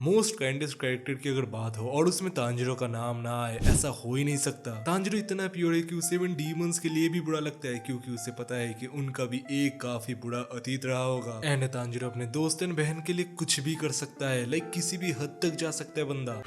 Most kindest character की अगर बात हो और उसमें तांजिरो का नाम ना आए, ऐसा हो ही नहीं सकता। तांजिरो इतना प्योर है कि उसे इवन डीमंस के लिए भी बुरा लगता है, क्योंकि उसे पता है कि उनका भी एक काफी बुरा अतीत रहा होगा। एंड तांजिरो अपने दोस्त एंड बहन के लिए कुछ भी कर सकता है, लाइक किसी भी हद तक जा सकता है बंदा।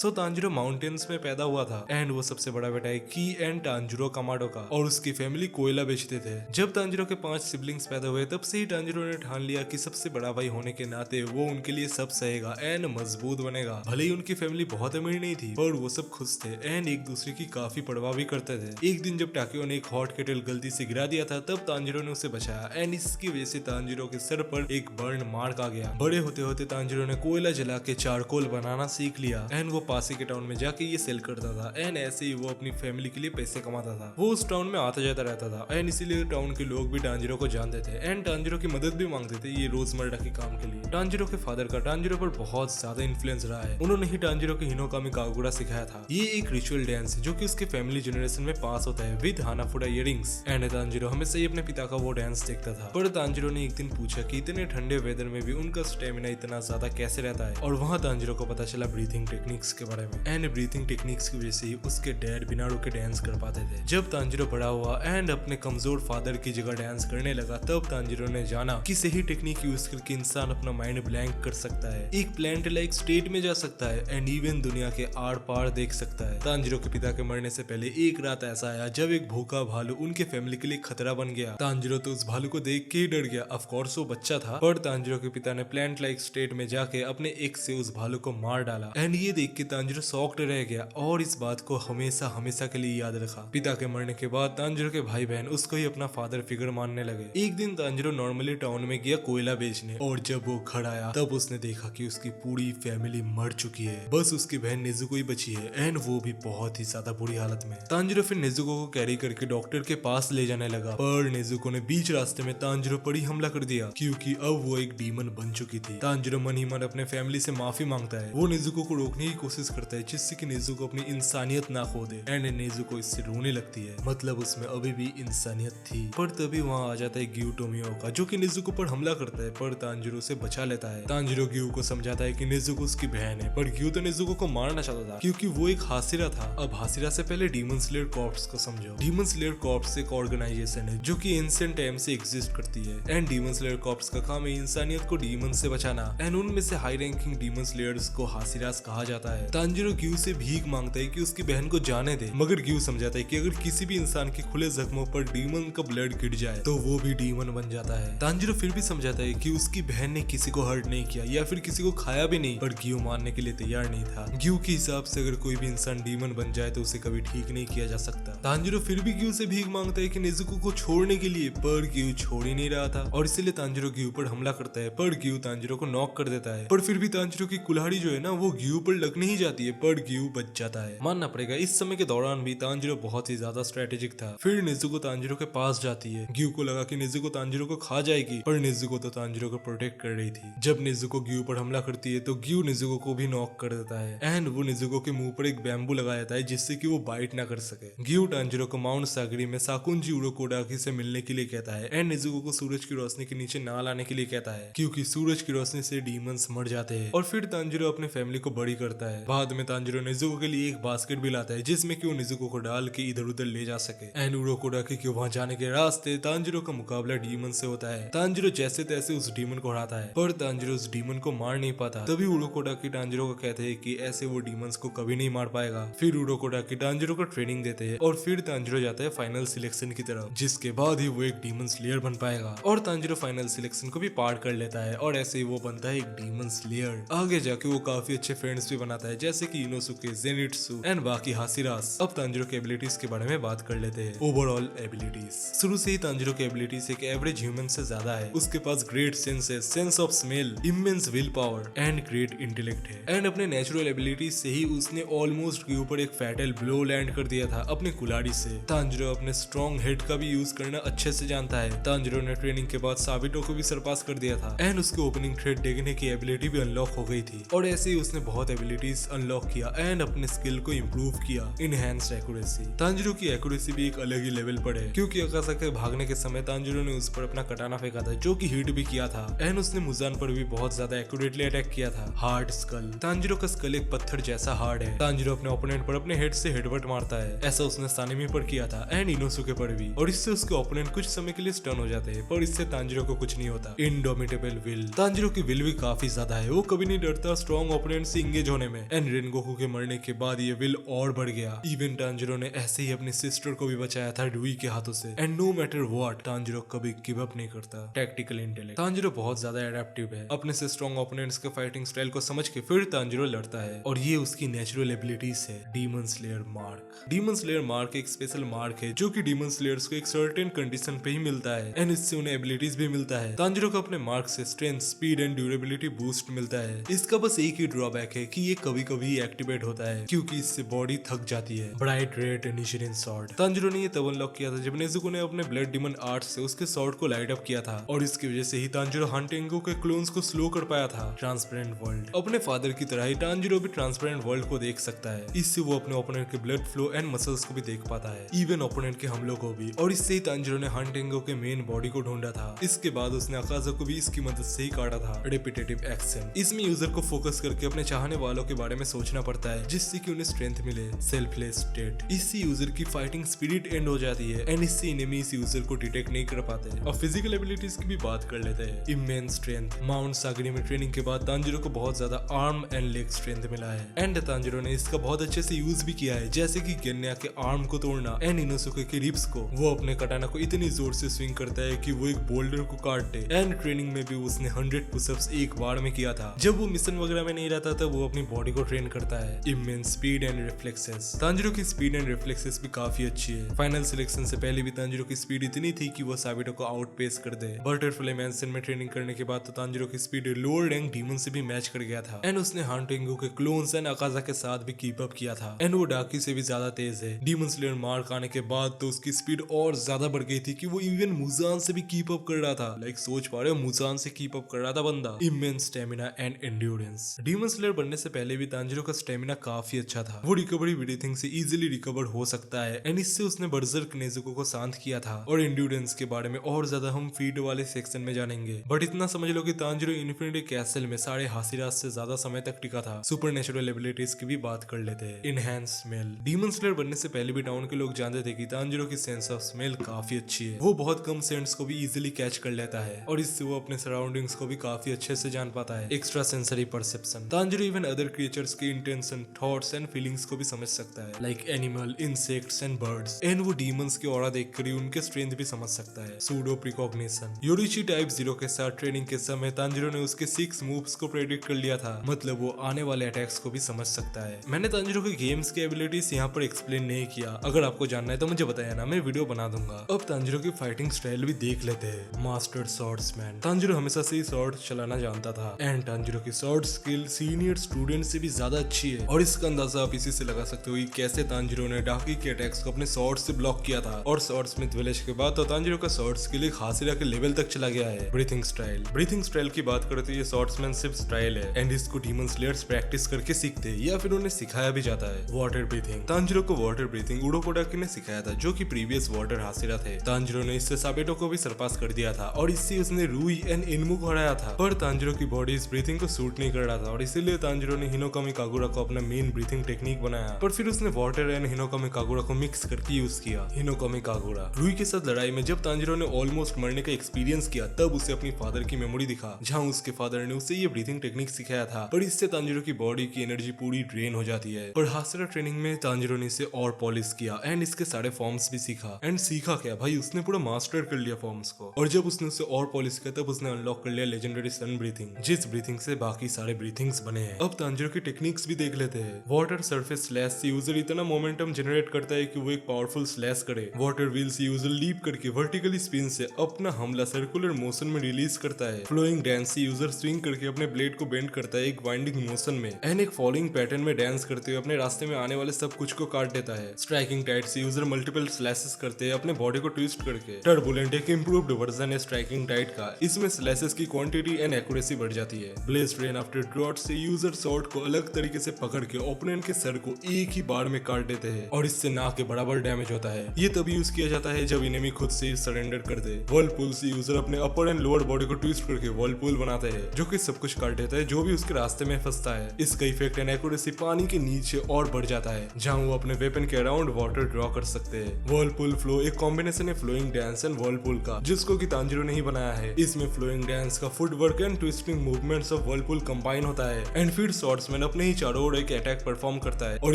तांजिरो माउंटेन्स में पैदा हुआ था एंड वो सबसे बड़ा बेटा है की एंड तांजिरो कामाडो का, और उसकी फैमिली कोयला बेचते थे। जब तांजिरो के 5 सिबलिंग्स पैदा हुए तब से ही तांजिरो ने ठान लिया कि सबसे बड़ा भाई होने के नाते वो उनके लिए सब सहेगा एंड मजबूत बनेगा। भले ही उनकी फैमिली बहुत अमीर नहीं थी पर वो सब खुश थे एंड एक दूसरे की काफी परवाह भी करते थे। एक दिन जब टाकियो ने एक हॉट केटल गलती से गिरा दिया था तब तांजिरो ने उसे बचाया एंड इसकी वजह से तांजिरो के सर पर एक बर्न मार्क आ गया। बड़े होते होते तांजिरो ने कोयला जला के चारकोल बनाना सीख लिया एंड वो पास के टाउन में जाके ये सेल करता था एंड ऐसे ही वो अपनी फैमिली के लिए पैसे कमाता था। वो उस टाउन में आता जाता रहता था एंड इसीलिए टाउन के लोग भी तांजिरो को जानते थे एंड तांजिरो की मदद भी मांगते थे ये रोजमर्रा के काम के लिए। तांजिरो के फादर का तांजिरो पर बहुत ज्यादा इन्फ्लुएंस रहा है। उन्होंने ही तांजिरो को हिनोकामी कागुरा सिखाया था। ये एक रिचुअल डांस है जो कि उसके फैमिली जनरेशन में पास होता है विद हानाफुडा इयरिंग्स। एंड तांजिरो हमेशा ही अपने पिता का वो डांस देखता था। पर तांजिरो ने एक दिन पूछा कि इतने ठंडे वेदर में भी उनका स्टेमिना इतना ज्यादा कैसे रहता है, और वहाँ तांजिरो को पता चला ब्रीथिंग टेक्निक्स के बारे में। एंड ब्रीथिंग टेक्निक्स की वजह से ही उसके डैड बिना रुके डांस कर पाते थे। जब तांजिरो बड़ा हुआ एंड अपने कमजोर फादर की जगह डांस करने लगा तब तांजिरो ने जाना कि सही टेक्निक यूज करके इंसान अपना माइंड ब्लैंक कर सकता है, एक प्लांट लाइक स्टेट में जा सकता है एंड इवन दुनिया के आर पार देख सकता है। तांजिरो के पिता के मरने से पहले एक रात ऐसा आया जब एक भूखा भालू उनके फैमिली के लिए खतरा बन गया। तांजिरो तो उस भालू को देख के ही डर गया। ऑफ कोर्स वो बच्चा था, पर तांजिरो के पिता ने प्लांट लाइक स्टेट में जाके अपने एक्स से उस भालू को मार डाला एंड ये देख के तांजिरो शॉक्ड रह गया और इस बात को हमेशा हमेशा के लिए याद रखा। पिता के मरने के बाद तांजिरो के भाई बहन उसको ही अपना फादर फिगर मानने लगे। एक दिन तांजिरो नॉर्मली टाउन में गया कोयला बेचने और जब वो घर आया तब उसने देखा कि उसकी पूरी फैमिली मर चुकी है, बस उसकी बहन नेजुको ही बची है एंड वो भी बहुत ही ज्यादा बुरी हालत में। तांजिरो फिर नेजुको को कैरी करके डॉक्टर के पास ले जाने लगा, पर नेजुको ने बीच रास्ते में तांजिरो पर ही हमला कर दिया क्योंकि अब वो एक डीमन बन चुकी थी। तांजिरो मन ही मन अपने फैमिली से माफी मांगता है। वो नेजुको को रोकने की कोशिश करता है जिससे कि नेजुको अपनी इंसानियत ना खो दे एंड नेजुको इससे रोने लगती है, मतलब उसमें अभी भी इंसानियत थी। पर तभी वहाँ आ जाता है ग्यू टोमियोका जो कि नेजुको पर हमला करता है, पर तांजिरो से बचा लेता है। तांजिरो ग्यू को समझाता है कि नेजुको उसकी बहन है, पर ग्यू तो नेजुको को मारना चाहता था क्योंकि वो एक हासिरा था। अब हासिरा से पहले डीमन स्लेयर कॉर्प्स को समझो। डीमन स्लेयर कॉर्प्स एक ऑर्गेनाइजेशन है जो कि एंशिएंट टाइम से एग्जिस्ट करती है एंड डीमन स्लेयर कॉर्प्स का काम है इंसानियत को डीमन से बचाना एंड उनमें से हाई रैंकिंग डीमन स्लेयर्स को हासिरास कहा जाता है। तांजिरो ग्यू से भीख मांगता है कि उसकी बहन को जाने दे, मगर ग्यू समझाता है कि अगर किसी भी इंसान के खुले जख्मों पर डीमन का ब्लड गिर जाए तो वो भी डीमन बन जाता है। तांजिरो फिर भी समझाता है कि उसकी बहन ने किसी को हर्ट नहीं किया या फिर किसी को खाया भी नहीं, पर ग्यू मानने के लिए तैयार नहीं था। ग्यू के हिसाब से अगर कोई भी इंसान डीमन बन जाए तो उसे कभी ठीक नहीं किया जा सकता। तांजिरो फिर भी ग्यू से भीख मांगता है कि नेजुको को छोड़ने के लिए, पर ग्यू छोड़ ही नहीं रहा था और इसीलिए तांजिरो ग्यू पर हमला करता है, पर ग्यू तांजिरो को नॉक कर देता है। पर फिर भी तांजिरो की कुल्हाड़ी जो है ना वो ग्यू पर लगने ही जाती है, पर ग्यू बच जाता है। मानना पड़ेगा इस समय के दौरान भी तांजिरो बहुत ही ज्यादा स्ट्रेटेजिक था। फिर नेजुको तांजिरो के पास जाती है। ग्यू को लगा कि नेजुको तांजिरो को खा जाएगी, पर नेजुको तो तांजिरो को प्रोटेक्ट कर रही थी। जब नेजुको ग्यू पर हमला करती है तो ग्यू नेजुको को भी नॉक कर देता है एंड वो नेजुको के मुंह पर एक बैम्बू लगा देता है जिससे कि वो बाइट ना कर सके। ग्यू तांजिरो को माउंट सागरी में साकुंजी उरोकोडाकी से मिलने के लिए कहता है एंड नेजुको को सूरज की रोशनी के नीचे ना लाने के लिए कहता है क्योंकि सूरज की रोशनी से डीमंस मर जाते हैं। और फिर तांजिरो अपने फैमिली को बड़ी करता है। बाद में तांजिरो नेजुको के लिए एक बास्केट भी लाता है जिसमें कि वो नेजुको को डाल के इधर उधर ले जा सके एंड उरोकोडाकी के वहां जाने के रास्ते तांजिरो का मुकाबला डीमन से होता है। तांजिरो जैसे तैसे उस डीमन को हराता है, पर तांजिरो उस डीमन को मार नहीं पाता। तभी उरोकोडाकी तांजिरो को कहते हैं कि ऐसे वो डीमंस को कभी नहीं मार पाएगा। फिर उरोकोडाकी तांजिरो को ट्रेनिंग देते हैं और फिर तांजिरो जाता है फाइनल सिलेक्शन की तरफ, जिसके बाद ही वो एक डीमन स्लेयर बन पाएगा और तांजिरो फाइनल सिलेक्शन को भी पार कर लेता है और ऐसे ही वो बनता है एक डीमन स्लेयर। आगे जाके वो काफी अच्छे फ्रेंड्स भी बनाता है जैसे कि इनोसुके, जेनिट्सु एंड बाकी हासिरास। अब तांजिरो के एबिलिटीज के बारे में बात कर लेते हैं। ओवरऑल एबिलिटीज शुरू से ही तांजिरो की एबिलिटीज एक एवरेज ह्यूमन से ज्यादा है। उसके पास great senses, sense of smell, immense will power and great intellect है एंड अपने नेचुरल एबिलिटीज से ही उसने ऑलमोस्ट के ऊपर एक फैटल ब्लो लैंड कर दिया था अपने कुल्हाड़ी से। तांजिरो अपने स्ट्रॉन्ग हेड का भी यूज करना अच्छे से जानता है। तांजिरो ने ट्रेनिंग के बाद साबिटो को भी सरपास कर दिया था एंड उसके ओपनिंग थ्रेड देखने की एबिलिटी भी अनलॉक हो गई थी और ऐसे ही उसने बहुत एबिलिटीज एबिलिटीज अनलॉक किया एंड अपने स्किल को इम्प्रूव किया, इनहैंस्ड एक्यूरेसी। तांजिरो की एक्यूरेसी भी एक अलग ही लेवल पर है, क्योंकि अकासाकी भागने के समय तांजिरो ने उस पर अपना कटाना फेंका था, जो कि हिट भी किया था एंड उसने मुजान पर भी बहुत ज्यादा एक्यूरेटली अटैक किया था। हार्ड स्कल, तांजिरो का स्कल एक पत्थर जैसा हार्ड है। तांजिरो अपने ओपोनेंट पर अपने हेड से हेडबट मारता है, ऐसा उसने सानिमी पर किया था एंड इनोसुके पर भी, और इससे उसके ओपोनेंट कुछ समय के लिए स्टन हो जाते हैं, पर इससे तांजिरो को कुछ नहीं होता। इंडोमिटेबल विल, तांजिरो की विल भी काफी ज्यादा है, वो कभी नहीं डरता स्ट्रॉन्ग ओपोनेंट से इंगेज होने में एंड रेनगोकू के मरने के बाद ये विल और बढ़ गया। इवन तांजिरो ने ऐसे ही अपनी सिस्टर को भी बचाया था डुई के हाथों से and no matter what Tanjiro कभी गिव अप नहीं करता। टैक्टिकल इंटेलेक्ट, तांजिरो बहुत ज्यादा एडेप्टिव है, अपने से स्ट्रॉन्ग ओपोनेंट्स के फाइटिंग स्टाइल को समझ के फिर तांजिरो लड़ता है और ये उसकी नेचुरल एबिलिटीज है। Demon slayer mark, demon slayer mark एक स्पेशल मार्क है जो कि डीमन स्लेयर्स को एक सर्टेन कंडीशन पे ही मिलता है एंड इससे उन्हें एबिलिटीज भी मिलता है। तांजिरो को अपने मार्क से strength, speed and durability boost मिलता है। इसका बस एक ही ड्रॉबैक है कि ये कभी कभी एक्टिवेट होता है क्योंकि इससे बॉडी थक जाती है। ब्राइट रेड निशिरिन सॉर्ड, तांजिरो ने ये तब अनलॉक किया था जब नेजुको ने अपने ब्लड डिमन आर्ट से उसके सॉर्ड को लाइट अप किया था और इसकी वजह से ही तांजिरो हंटेंगो के क्लोन्स को स्लो कर पाया था। ट्रांसपेरेंट वर्ल्ड, अपने फादर की तरह ही तांजिरो भी ट्रांसपेरेंट वर्ल्ड को देख सकता है, इससे वो अपने ओपोनेंट के ब्लड फ्लो एंड मसल्स को भी देख पाता है, इवन ओपोनेंट के हमलों को भी, और इससे ही तांजिरो ने हंटेंगो के मेन बॉडी को ढूंढा था। इसके बाद उसने अकाजा को भी इसकी मदद से ही काटा था। रिपीटेटिव एक्शन, इसमें यूजर को फोकस करके अपने चाहने वालों के बारे में सोचना पड़ता है जिससे कि उन्हें स्ट्रेंथ मिले। सेल्फलेस स्टेट, इससे यूजर की फाइटिंग स्पिरिट एंड हो जाती है एंड इससे एनिमीज यूजर को डिटेक्ट नहीं कर पाते। अब फिजिकल एबिलिटीज की भी बात कर लेते हैं। इमेंस स्ट्रेंथ, माउंट सागरी में ट्रेनिंग के बाद तांजिरो को बहुत ज्यादा आर्म एंड लेग स्ट्रेंथ मिला है एंड तांजिरो ने इसका बहुत अच्छे से यूज भी किया है, जैसे कि गेन्या के आर्म को तोड़ना एंड इनोसुके के रिब्स को। वो अपने कटाना को इतनी जोर से स्विंग करता है कि वो एक बोल्डर को काट दे एंड ट्रेनिंग में भी उसने 100 पुशअप्स एक बार में किया था। जब वो मिशन वगैरह में नहीं रहता तब वो अपनी बॉडी को ट्रेन करता है। Immense speed and reflexes, Tanjiro की स्पीड एंड रिफ्लेक्सेस भी काफी अच्छी है। फाइनल सिलेक्शन से पहले भी तांजिरो की स्पीड इतनी थी कि वो साबिटो को आउट पेस कर दे। बटरफ्लाई मैंसन में ट्रेनिंग करने के बाद तो तांजिरो की स्पीड लोअर रैंक डीमन से भी मैच कर गया था एंड उसने हांटेंगो के क्लोन्स एंड अकाजा के साथ भी कीप अप किया था एंड वो डाकी से भी ज्यादा तेज है। डीमन स्लेयर मार्क आने के बाद तो उसकी स्पीड और ज्यादा बढ़ गई थी कि वो इवन मुजान से भी कीप अप कर रहा था। लाइक सोच पा रहे हो, मुजान से कीप अप कर रहा था बंदा। Immense stamina and endurance, demon slayer बनने से पहले भी तांजिरो का स्टेमिना काफी अच्छा था, वो रिकवरी ब्रीथिंग से इजीली रिकवर हो सकता है एंड इससे उसने बर्जर्क नेजुको को शांत किया था। और एंड्योरेंस के बारे में और ज्यादा हम फीड वाले सेक्शन में जानेंगे, बट इतना समझ लो कि तांजिरो इन्फिनिटी कैसल में साढ़े हासिरात से ज्यादा समय तक टिका था। सुपरनेचुरल एबिलिटीज की भी बात कर लेते हैं। इनहैंस स्मेल, डीमन स्लेयर बनने से पहले भी टाउन के लोग जानते थे कि तांजिरो की सेंस ऑफ स्मेल काफी अच्छी है, वो बहुत कम सेंट्स को भी इजीली कैच कर लेता है और इससे वो अपने सराउंडिंग्स को भी काफी अच्छे से जान पाता है। Extra sensory perception, Tanjiro even other creatures के इंटेंशन, थॉट्स एंड फीलिंग्स को भी समझ सकता है, like animal, insects and birds and वो डीमंस की ऑरा देखकर ही उनके स्ट्रेंथ भी समझ सकता है। सूडो प्रिकॉग्निशन, योरिची टाइप 0 के साथ ट्रेनिंग के समय तांजिरो ने उसके 6 मूव्स को प्रेडिक्ट कर लिया था, मतलब वो आने वाले अटैक्स को भी समझ सकता है। मैंने तांजिरो के गेम्स की एबिलिटीज यहाँ पर एक्सप्लेन नहीं किया, अगर आपको जानना है तो मुझे बताया ना, मैं वीडियो बना दूंगा। अब तांजिरो की फाइटिंग स्टाइल भी देख लेते हैं। मास्टर्ड स्वॉर्ड्समैन, तांजिरो हमेशा से ही स्वॉर्ड चलाना जानता था एंड तांजिरो की स्वॉर्ड स्किल सीनियर स्टूडेंट से भी ज्यादा अच्छी है और इसका अंदाजा आप इसी से लगा सकते हो कि कैसे तांजिरो ने डाकी के अटैक्स को अपने स्वॉर्ड से ब्लॉक किया था। और स्वॉर्डस्मिथ विलेज के बाद तो तांजिरो का स्वॉर्ड स्किल एक हासिरा के लेवल तक चला गया है। ब्रीथिंग स्टाइल, ब्रीथिंग स्टाइल की बात करते हैं, ये स्वॉर्ड्समैनशिप स्टाइल है एंड इसको डीमन स्लेयर्स प्रैक्टिस करके सीखते हैं या फिर उन्हें सिखाया भी जाता है। वाटर ब्रीथिंग, तांजिरो को वाटर ब्रीथिंग उडोकोडाकी ने सिखाया था जो कि प्रीवियस वाटर हासिरा थे। तांजिरो ने इससे साबेटो को भी सरपास कर दिया था और इससे उसने रूई एंड इनमु को हराया था, पर तांजिरो की बॉडी इस ब्रीथिंग को सूट नहीं कर रहा था और इसीलिए तांजिरो ने हिनोकामी कागुरा को अपना मेन ब्रीथिंग टेक्निक बनाया, पर फिर उसने वाटर एंड हिनोकामी कागुरा को मिक्स करके यूज किया। हिनोकामी कागुरा, रूई के साथ लड़ाई में जब तांजिरो ने ऑलमोस्ट मरने का एक्सपीरियंस किया तब उसे अपनी फादर की मेमोरी दिखा जहां उसके फादर ने उसे ये ब्रीथिंग टेक्निक सिखाया था, पर इससे तांजिरो की बॉडी की एनर्जी पूरी ड्रेन हो जाती है। पर हासिरा ट्रेनिंग में तांजिरो ने इसे और पॉलिश किया एंड इसके सारे फॉर्म्स भी सीखा एंड सीखा क्या भाई, उसने पूरा मास्टर कर लिया फॉर्म्स को और जब उसने उसे और पॉलिश किया तब उसने अनलॉक कर लिया लेजेंडरी सन ब्रीथिंग, जिस ब्रीथिंग से बाकी सारे ब्रीथिंग्स बने हैं। अब तांजिरो की टेक्निक्स भी देख लेते हैं। वाटर सरफेस स्लैश से यूजर इतना मोमेंटम जनरेट करता है कि वो एक पावरफुल स्लैश करे। वाटर व्हील से यूजर लीप करके वर्टिकली स्पिन से अपना हमला सर्कुलर मोशन में रिलीज करता है। फ्लोइंग डांस से यूजर स्विंग करके अपने ब्लेड को बेंड करता है एक वाइंडिंग मोशन में एंड एक फॉलोइंग पैटर्न में डांस करते हुए अपने रास्ते में आने वाले सब कुछ को काट देता है। स्ट्राइकिंग टाइट से यूजर मल्टीपल स्लैशेस करते हैं अपने बॉडी को ट्विस्ट करके। टर्बुलेंट एक इंप्रूव्ड वर्जन है स्ट्राइकिंग टाइट का, इसमें स्लैशेस की क्वांटिटी एंड एक्यूरेसी बढ़ जाती है। ब्लेज रेन आफ्टर ड्रॉट से यूजर शॉर्ट को अलग तरीके से पकड़ के ओपोनेंट के सर को एक ही बार में काट देते हैं और इससे नाक के बराबर डैमेज होता है। ये तभी यूज किया जाता है जब इनेमी खुद से सरेंडर कर दे। वर्लपूल से यूजर अपने अपर एंड लोअर बॉडी को ट्विस्ट करके वर्लपूल बनाते हैं जो कि सब कुछ काट देता है जो भी उसके रास्ते में फंसता है। इसका इफेक्ट एंड एक्यूरेसी पानी के नीचे और बढ़ जाता है जहाँ वो अपने वेपन के अराउंड वाटर ड्रॉ कर सकते हैं। वर्लपूल फ्लो एक कॉम्बिनेशन है फ्लोइंग डांस एंड वर्लपूल का, जिसको कि तांजिरो ने ही बनाया है। इसमें फ्लोइंग डांस का footwork and twisting movements of Whirlpool combine होता है एंड फिर स्वॉर्ड्समैन अपने ही चारों ओर एक अटैक परफॉर्म करता है और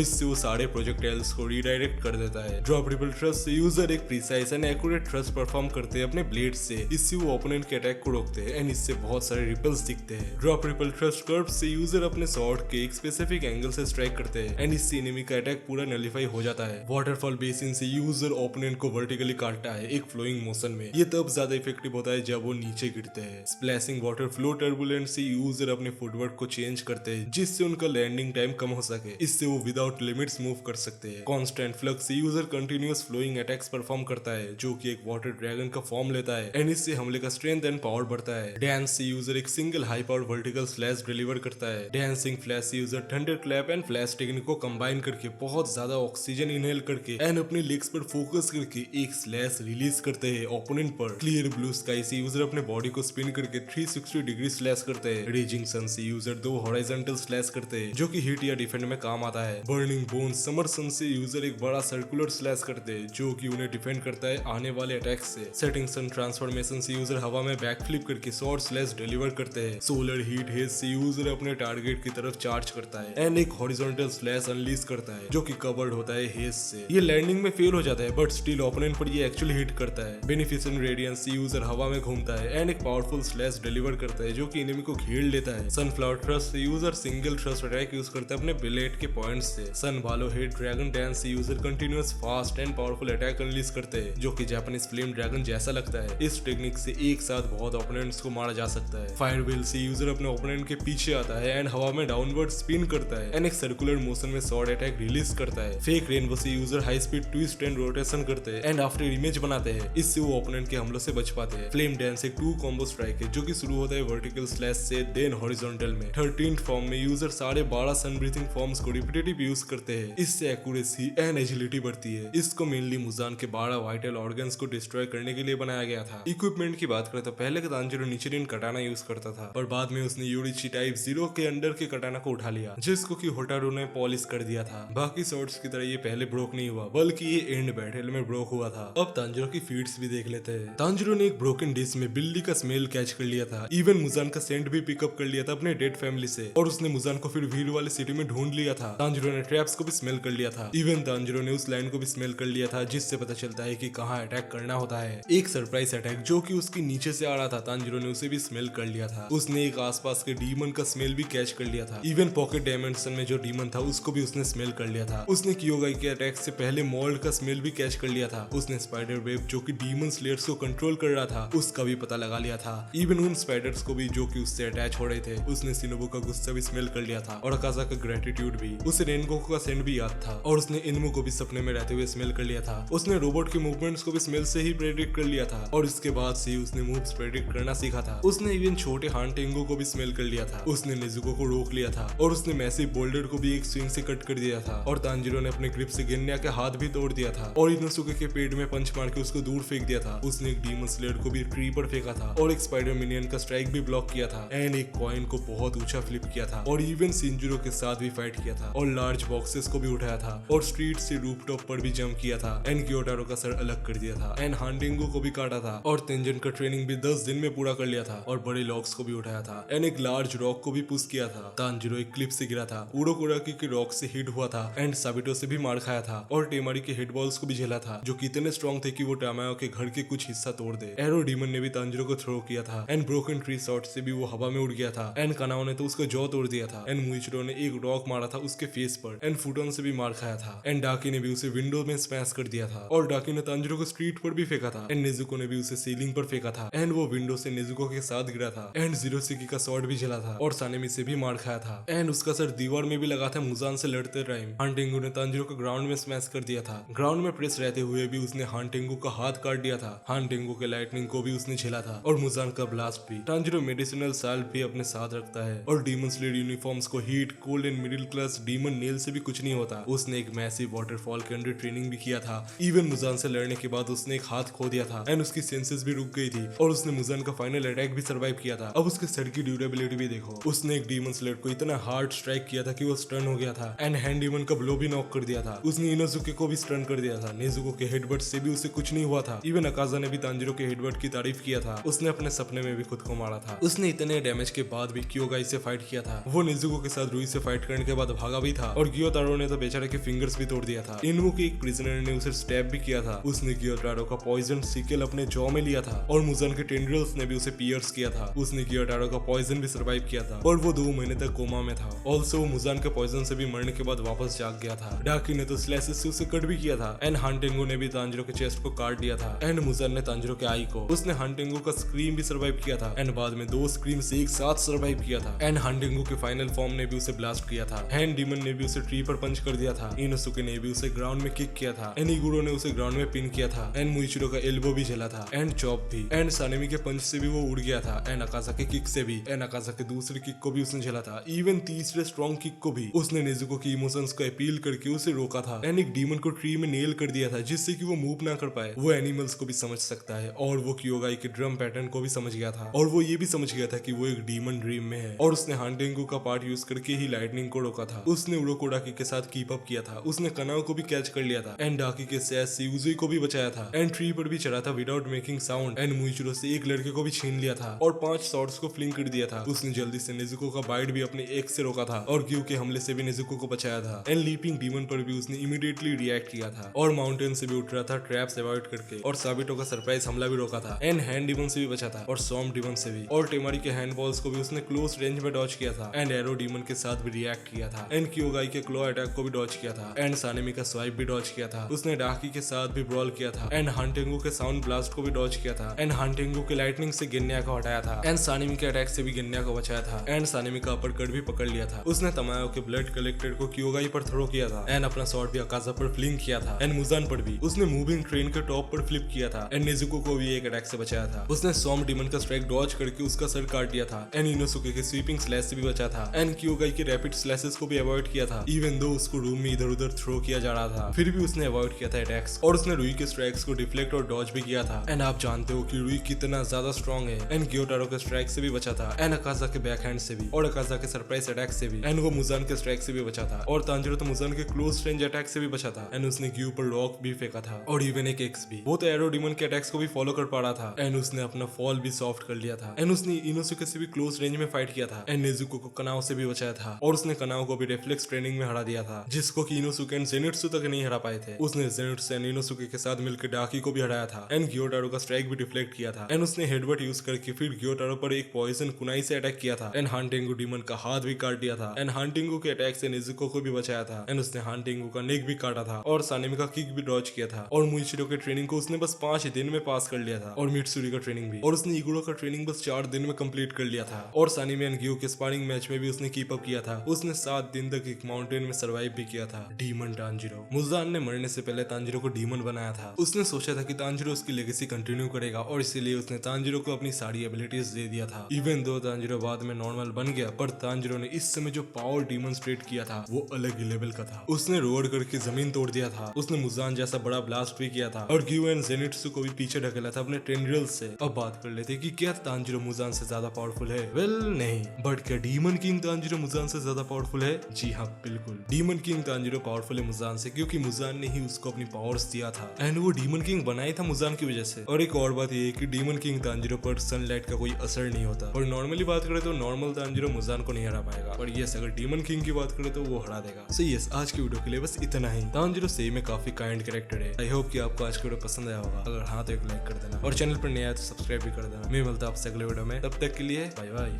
इससे वो सारे प्रोजेक्टाइल्स को रिडायरेक्ट कर देता है। ड्रॉप रिपल थ्रस्ट से यूजर एक precise and accurate thrust perform करते हैं अपने ब्लेड से, इससे वो ओपोनेंट के अटैक को रोकते हैं एंड इससे बहुत सारे रिपल्स दिखते हैं। ड्रॉप रिपल थ्रस्ट कर्व से यूजर अपने स्वॉर्ड के एक स्पेसिफिक एंगल से स्ट्राइक करते हैं एंड इससे एनिमी का अटैक पूरा नलिफाई हो जाता है। वाटरफॉल बेसिन से यूजर ओपोनेंट को वर्टिकली काटता है एक फ्लोइंग मोशन में। ये तब ज्यादा इफेक्टिव होता है जब वो नीचे गिरते हैं। स्प्लैशिंग वाटर फ्लो टर्बुलेंट से यूजर अपने फुटवर्क को चेंज करते हैं जिससे उनका लैंडिंग टाइम कम हो सके, इससे वो विदाउट लिमिट्स मूव कर सकते हैं। कांस्टेंट फ्लक्स से user continuous flowing attacks perform करता है जो कि एक वाटर ड्रैगन का फॉर्म लेता है एंड इससे हमले का स्ट्रेंथ एंड पावर बढ़ता है। डांस से यूजर एक single high power vertical slash deliver करता है। डांसिंग फ्लैश से user thunder clap and flash technique को कंबाइन करके बहुत ज्यादा ऑक्सीजन इनहेल करके एंड अपने लेग्स पर फोकस करके एक स्लैश रिलीज करते हैं ओपोनेंट पर। क्लियर ब्लू स्काई से यूजर अपने बॉडी को स्पिन करके 360 डिग्री स्लैश करते हैं। रेजिंग सन से यूजर 2 हॉरिजॉन्टल स्लैश करते हैं जो कि हिट या डिफेंड में काम आता है। बर्निंग बोन समर सन से यूजर एक बड़ा सर्कुलर स्लैश करते हैं जो कि उन्हें डिफेंड करता है आने वाले अटैक से। सेटिंग सन ट्रांसफॉर्मेशन से यूजर हवा में बैक फ्लिप करके शॉर्ट स्लैश डिलीवर करते हैं। सोलर हीट हेज से यूजर अपने टारगेट की तरफ चार्ज करता है एंड एक हॉरिजॉन्टल स्लैश अनलीज करता है जो कि कवर्ड होता है हेज से। ये लैंडिंग में फेल हो जाता है बट स्टिल ओपोनेंट पर ये एक्चुअली हिट करता है। बेनिफिशिएंट रेडियंस से यूजर हवा में घूमता है एंड एक पावरफुल स्लैश डिलीवर करता है जो कि एनिमी को घेर लेता है। सनफ्लावर थ्रस्ट से user single thrust attack use करता है अपने ब्लेड के पॉइंट से। सन भालो हेड ड्रैगन डांस से user continuous fast and powerful attack unleash करते हैं जो कि जापानीज फ्लेम ड्रैगन जैसा लगता है। इस टेक्निक से एक साथ बहुत ओपोनेंट्स को मारा जा सकता है। फायर व्हील से यूजर अपने ओपोनेंट के पीछे आता है एंड हवा में डाउनवर्ड स्पिन करता है एंड एक सर्कुलर मोशन में शॉर्ट अटैक रिलीज करता है। फेक रेनबो से user high speed twist and rotation करते हैं एंड आफ्टर इमेज बनाते हैं, इससे वो ओपोनेंट के हमलों से बच पाते हैं। फ्लेम डांस एक 2 कॉम्बो स्ट्राइक है जो कि शुरू होता है वर्टिकल स्लैश से देन हॉरिजॉन्टल में। 13th फॉर्म में यूजर साढ़े 12 सन ब्रीथिंग फॉर्म्स को रिपीटेटिव यूज करते हैं, इससे एक्यूरेसी एंड एजिलिटी बढ़ती है। इसको मेनली मुजान के 12 वाइटल ऑर्गन्स को डिस्ट्रॉय करने के लिए बनाया गया था। इक्विपमेंट की बात करें तो पहले तांजिरो निचिरिन कटाना यूज करता था और बाद में उसने यूरिची टाइप 0 के अंडर के कटाना को उठा लिया जिसको कि होटारू ने पॉलिश कर दिया था। बाकी शॉट्स की तरह ये पहले ब्रोक नहीं हुआ बल्कि ये एंड बैटल में ब्रोक हुआ था। अब तांजिरो की फीट्स भी देख लेते हैं। तांजिरो ने एक ब्रोकन डिश में बिल्ली का स्मेल कैच कर लिया था। इवन मुजान का सेंट भी पिकअप कर लिया था अपने डेड फैमिली से और उसने मुजान को फिर भीड़ वाले सिटी में ढूंढ लिया था। तांजिरो ने ट्रैप्स को भी स्मेल कर लिया था। इवन तांजिरो ने उस लैंड को भी स्मेल कर लिया था जिससे पता चलता है कि कहाँ अटैक करना होता है। एक सरप्राइज अटैक जो कि उसके नीचे से आ रहा था तांजिरो ने उसे भी स्मेल कर लिया था। उसने एक आसपास के डीमन का स्मेल भी कैच कर लिया था। इवन पॉकेट डायमेंशन में जो डीमन था उसको भी उसने स्मेल कर लिया था। उसने कियोगाई के अटैक से पहले मोल्ड का स्मेल भी कैच कर लिया था। उसने स्पाइडर वेब जो कि डीमन स्लेयर्स को कंट्रोल कर रहा था उसका भी पता लगा लिया था। इवन उन स्पाइडर्स को भी जो कि उससे अटैच हो रहे थे उसने सिनोबु का गुस्सा भी स्मेल कर लिया था और अकाजा का ग्रेटिट्यूड भी। उसे रेनगोकू का सेंड भी याद था और उसने इनमु को भी सपने में रहते हुए स्मेल कर लिया था। उसने रोबोट के मूवमेंट्स को भी स्मेल से ही प्रेडिक्ट कर लिया था और इसके बाद से उसने मूव्स प्रेडिक्ट करना सीखा था। उसने इवन छोटे हांटेंगो को भी स्मेल कर लिया था। उसने नेजुको को रोक लिया था और उसने मैसिव बोल्डर को भी एक स्विंग से कट कर दिया था और तांजिरो ने अपने ग्रिप से गेन्या के हाथ भी तोड़ दिया था और इनोसुके के पेट में पंच मार के उसको दूर फेंक दिया था। उसने एक डीमन स्लेयर को भी ट्री पर फेंका था और एक स्पाइडर मिनियन का स्ट्राइक भी ब्लॉक किया था एंड एक कॉइन को बहुत ऊंचा फ्लिप किया था और इवन सिंजुरो के साथ भी फाइट किया था और लार्ज बॉक्सेस को भी उठाया था और स्ट्रीट से रूफटॉप पर भी जंप किया था एंड क्योटारो का सर अलग कर दिया था एंड हांडिंगो को भी काटा था और तेंजन का ट्रेनिंग भी 10 दिन में पूरा कर लिया था और बड़े लॉक्स को भी उठाया था एंड एक लार्ज रॉक को भी पुश किया था। तांजिरो एक क्लिप से गिरा था, उरोकुराकी के रॉक से हिट हुआ था एंड साबिटो से भी मार खाया था और टेमारी के हिट बॉल्स को भी झेला था जो कि इतने स्ट्रॉन्ग थे कि वो टामायो के घर के कुछ हिस्सा तोड़ दे। एरो डीमन ने भी तांजिरो को थ्रो किया था एंड ब्रोकन ट्री शॉट से भी वो हवा में उड़ गया था एंड कानाओ ने तो उसका जॉ तोड़ दिया था एंड मुइचिरो ने एक रॉक मारा था उसके फेस पर एंड फुटोन से भी मार खाया था एंड डाकी ने भी उसे विंडो में स्मैश कर दिया था और डाकी ने तांजिरो को स्ट्रीट पर भी फेंका था एंड नेजुको ने भी उसे सीलिंग पर फेंका था एंड वो विंडो से नेजुको के साथ गिरा था एंड जीरोसिकी का शॉट भी झेला था और सानेमी से भी मार खाया था एंड उसका सर दीवार में भी लगा था मुजान से लड़ते टाइम। हांटेंगु ने तांजिरो को ग्राउंड में स्मैश कर दिया था। ग्राउंड में प्रेस रहते हुए भी उसने हांटेंगु का हाथ काट दिया था। हांटेंगु के लाइटनिंग को भी उसने झेला था और मुजान का ब्लास्ट भी। तांजिरो मेडिसिनल साल्ट भी अपने साथ रखता है और डीमन स्लेयर यूनिफॉर्म फॉर्म्स को heat, cold and middle class demon nail से भी कुछ नहीं होता। उसने एक मैसिव वाटरफॉल के अंडर ट्रेनिंग भी किया था। इवन मुजान से लड़ने के बाद उसने एक हाथ खो दिया था एंड उसकी सेंसेस भी रुक गई थी और उसने मुजान का फाइनल अटैक भी सर्वाइव किया था। अब उसके सर की ड्यूरेबिलिटी भी देखो। उसने एक डीमन स्लेट को इतना हार्ड स्ट्राइक किया था कि वो स्टन हो गया था एंड हैंड डीमन का ब्लो भी नॉक कर दिया था। उसने इनोजुके को भी स्टन कर दिया था। नेजुको के हेडबट से भी उसे कुछ नहीं हुआ था। इवन अकाजा ने भी तांजिरो के हेडबट की तारीफ किया था। उसने अपने सपने में भी खुद को मारा था। उसने इतने डैमेज के बाद भी क्योगाई से फाइट किया था। वो नेजुको के साथ रुई से फाइट करने के बाद भागा भी था और गियोटारो ने तो बेचारे के फिंगर्स भी तोड़ दिया था। इनवो के एक प्रिजनर ने उसे स्टैब भी किया था। उसने गियोटारो का पॉइजन सिकल अपने जॉ में लिया था और मुजान के टेंड्रिल्स ने भी उसे पियर्स किया था। उसने गियोटारो का पॉइजन भी सर्वाइव किया था और वो 2 महीने तक कोमा में था। ऑल्सो वो मुजान के पॉइजन से भी मरने के बाद वापस जाग गया था। डाकी ने तो स्लैसेस से उसे कट भी किया था एंड हांटेंगो ने भी तांजिरो के चेस्ट को काट दिया था एंड मुजान ने तांजिरो के आई को। उसने हांटेंगो का स्क्रीम भी सर्वाइव किया था एंड बाद में 2 स्क्रीम्स एक साथ सर्वाइव किया था एंड हांटेंगो के फाइनल फॉर्म ने भी उसे ब्लास्ट किया था। हैंड डीमन ने भी उसे ट्री पर पंच कर दिया था। इनोसुके ने भी उसे ग्राउंड में किक किया था एंड इगुरो ने उसे ग्राउंड में पिन किया था एंड मुइचिरो का एल्बो भी झेला था एंड चॉप भी एंड सानेमी के पंच से भी वो उड़ गया था एंड अकाजा के किक से भी एंड अकाजा के दूसरे किक को भी उसने झेला था। इवन तीसरे स्ट्रॉन्ग किक को भी उसने नेजुको की इमोशंस को अपील करके उसे रोका था एंड एक डीमन को ट्री में नेल कर दिया था जिससे कि वो मूव ना कर पाए। वो एनिमल्स को भी समझ सकता है और वो क्योगाई के ड्रम पैटर्न को भी समझ गया था और वो ये भी समझ गया था कि वो एक डीमन ड्रीम में है और उसने हांटेंगो का पार्ट यूज करके ही लाइटनिंग को रोका था। उसने उरोकोडाकी के साथ कीप अप किया था। उसने कनाओ को भी कैच कर लिया था एंड डाकी के सैस से यूजुई को भी बचाया था एंड ट्री पर भी चढ़ा था विदाउट मेकिंग साउंड एंड मुइचिरो से एक लड़के को भी छीन लिया था और 5 शॉट्स को फ्लिंग कर दिया था। उसने जल्दी से नेजुको का बाइट भी अपने एक्स से रोका था और ग्यू के हमले से भी नेजुको को बचाया था एंड लीपिंग डीमन पर भी उसने इमीडिएटली रिएक्ट किया था और माउंटेन से भी उठ रहा था ट्रैप्स अवॉइड करके और साबिटो का सरप्राइज हमला भी रोका था एंड हैंड डीमन से भी बचा था और सॉम डीमन से भी और टेमारी के हैंड बॉल्स को भी उसने क्लोज रेंज में डॉज किया था एंड एरो डीमन के साथ भी रिएक्ट किया था एंड क्योगाई के क्लो अटैक को भी डॉज किया था एंड सानेमी का स्वाइप भी डॉज किया था। उसने डाकी के साथ भी ब्रॉल किया था एंड हांटेंगो के साउंड ब्लास्ट को भी डॉज किया था एंड हांटेंगो के लाइटनिंग से गिन्या को हटाया था एंड सानेमी के अटैक से भी गिन्या को बचाया था एंड सानेमी का अपर कट भी पकड़ लिया था। उसने तमायो के ब्लड कलेक्टेड को क्योगाई पर थ्रो किया था एंड अपना शॉट भी अकाजा पर फ्लिंग किया था एंड मुजान पर भी उसने मूविंग ट्रेन के टॉप पर फ्लिप किया था एंड नेजुको को भी एक अटैक से बचाया था। उसने सॉम डीमन का स्ट्राइक डॉज करके उसका सर काट दिया था एंड इनोसुके के स्वीपिंग स्लैश से भी बचा था एंड क्योगाई के रैपिड स्लैशेस को भी अवॉइड किया था इवन दो उसको रूम में इधर उधर थ्रो किया जा रहा था फिर भी उसने अवॉइड किया था अटैक्स और उसने रुई के स्ट्राइक्स को डिफ्लेक्ट और डॉज भी किया था एंड आप जानते हो कि रुई कितना ज्यादा स्ट्रॉन्ग है एंड गियोटारो के स्ट्राइक से भी बचा था एंड अकाजा के बैक हैंड से भी और अकाजा के सरप्राइज अटैक से भी एंड वो मुजान के स्ट्राइक से भी बचा था और तांजिरो तो मुजान के क्लोज रेंज अटैक से भी बचा था एंड उसने ग्यू पर रॉक भी फेंका था और इवन एक एक्स भी। वो तो एरो डीमन के अटैक्स को भी फॉलो कर पा रहा था एंड उसने अपना फॉल भी सॉफ्ट कर लिया था एंड उसने इनोसुके से भी क्लोज रेंज में फाइट किया था एंड नेजुको को कनाओ से भी बचाया था और उसने कनाओ को भी रिफ्लेक्स ट्रेनिंग में हरा दिया था जिसको कि इनोसुके एंड जेनिट्सु तक नहीं हरा पाए थे। उसने जेनिट्सु एंड इनोसुके के साथ मिलकर डाकी को भी हराया था एंड गियोटारो का स्ट्राइक भी डिफ्लेक्ट किया था एंड उसने हेडबट यूज करके फिर गियोटारो पर एक पॉइजन कुनाई से अटैक किया था एंड हांटेंगो डीमन का हाथ भी काट दिया था एंड हांटेंगो के अटैक से नेजुको को भी बचाया था एंड उसने हांटेंगो का नेक भी काटा था और सानेमी का किक भी डॉज किया था और मुइचिरो के ट्रेनिंग को उसने बस 5 दिन में पास कर लिया था और मित्सुरी का ट्रेनिंग भी और उसने इगुरो का ट्रेनिंग बस 4 दिन में कंप्लीट कर लिया था और सानेमी एंड ग्यू के स्पारिंग मैच में भी उसने कीप अप किया था। उसने 7 दिन तक एक माउंटेन में सर्वाइव भी किया था। Demon Tanjiro. मुजान ने मरने से पहले तांजिरो को डीमन बनाया था। उसने सोचा था कि तांजिरो उसकी लेगेसी कंटिन्यू करेगा और इसीलिए उसने तांजिरो को अपनी सारी एबिलिटीज दे दिया था। इवन दो तांजिरो बाद में नॉर्मल बन गया पर तांजिरो ने इस समय जो पावर डिमोन्स्ट्रेट किया था वो अलग ही लेवल का था। उसने रोड करके जमीन तोड़ दिया था। उसने मुजान जैसा बड़ा ब्लास्ट भी किया था और ग्यू एंड जेनिट्सु को भी पीछे ढकेला था अपने टेंड्रिल्स से। अब बात कर लेते कि क्या तांजिरो मुजान से ज्यादा पावरफुल है? वेल नहीं, बट क्या डीमन किंग तांजिरो मुजान से ज्यादा पावरफुल है? जी हाँ बिल्कुल, डीमन किंग तांजिरो पावरफुल है मुजान से क्योंकि मुजान ने ही उसको अपनी पावर्स दिया था एंड वो डीमन किंग बनाया था मुजान की वजह से। और एक और बात ये है कि डीमन किंग तांजिरो पर सनलाइट का कोई असर नहीं होता और नॉर्मली बात करें तो नॉर्मल तांजिरो मुजान को नहीं हरा पाएगा और यस अगर डीमन किंग की बात करें तो वो हरा देगा। सो यस आज की वीडियो के लिए बस इतना ही। तांजिरो सही में काफी काइंड कैरेक्टर है। आई होप कि आपको आज की वीडियो पसंद आया होगा। अगर हाँ तो एक लाइक कर देना और चैनल पर नया है तो सब्सक्राइब भी कर देना। मैं मिलता हूं आपसे अगले वीडियो में, तब तक के लिए बाय बाय।